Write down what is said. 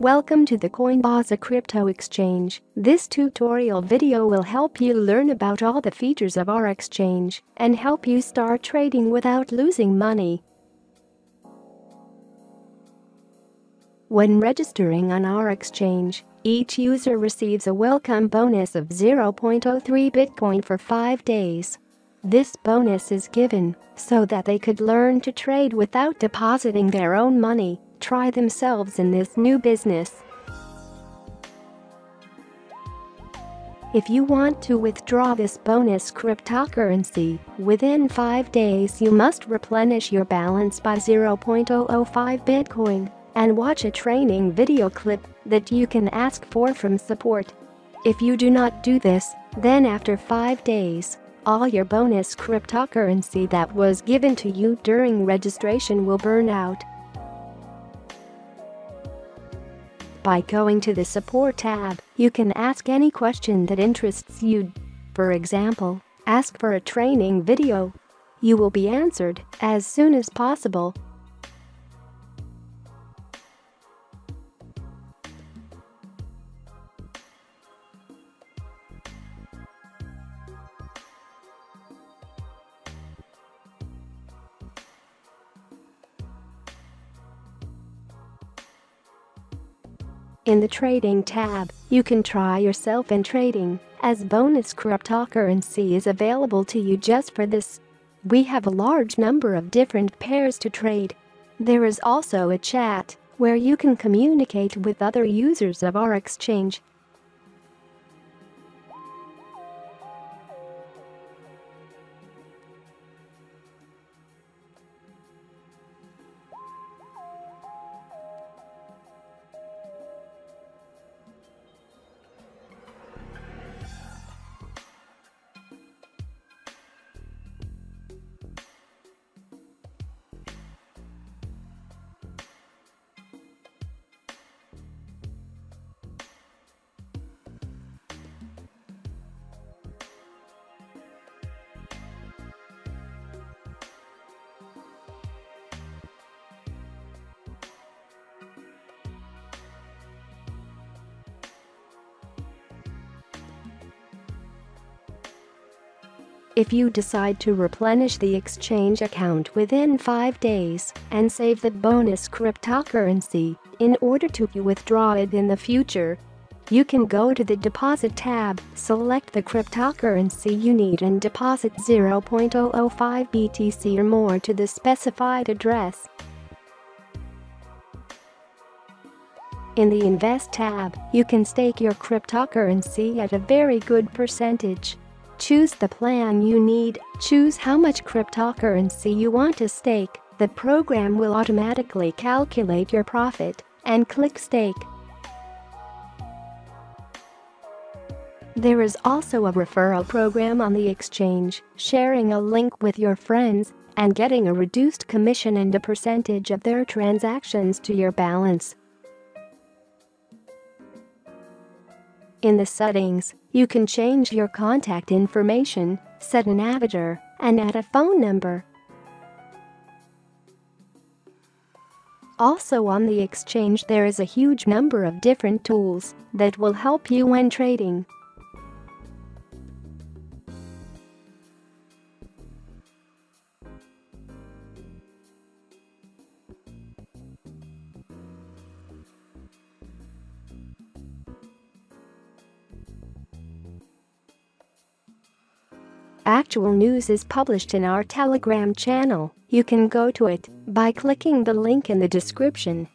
Welcome to the CoinBaza crypto exchange. This tutorial video will help you learn about all the features of our exchange and help you start trading without losing money. When registering on our exchange, each user receives a welcome bonus of 0.03 Bitcoin for 5 days. This bonus is given so that they could learn to trade without depositing their own money, try themselves in this new business. If you want to withdraw this bonus cryptocurrency, within 5 days you must replenish your balance by 0.005 Bitcoin and watch a training video clip that you can ask for from support. If you do not do this, then after 5 days, all your bonus cryptocurrency that was given to you during registration will burn out. By going to the support tab, you can ask any question that interests you. For example, ask for a training video. You will be answered as soon as possible. In the Trading tab, you can try yourself in trading, as bonus cryptocurrency is available to you just for this. We have a large number of different pairs to trade. There is also a chat, where you can communicate with other users of our exchange. If you decide to replenish the exchange account within 5 days and save the bonus cryptocurrency in order to withdraw it in the future, you can go to the Deposit tab, select the cryptocurrency you need and deposit 0.005 BTC or more to the specified address. In the Invest tab, you can stake your cryptocurrency at a very good percentage. Choose the plan you need, choose how much cryptocurrency you want to stake. The program will automatically calculate your profit, and click Stake. There is also a referral program on the exchange, sharing a link with your friends and getting a reduced commission and a percentage of their transactions to your balance. In the settings, you can change your contact information, set an avatar, and add a phone number. Also on the exchange there is a huge number of different tools that will help you when trading. Actual news is published in our Telegram channel. You can go to it by clicking the link in the description.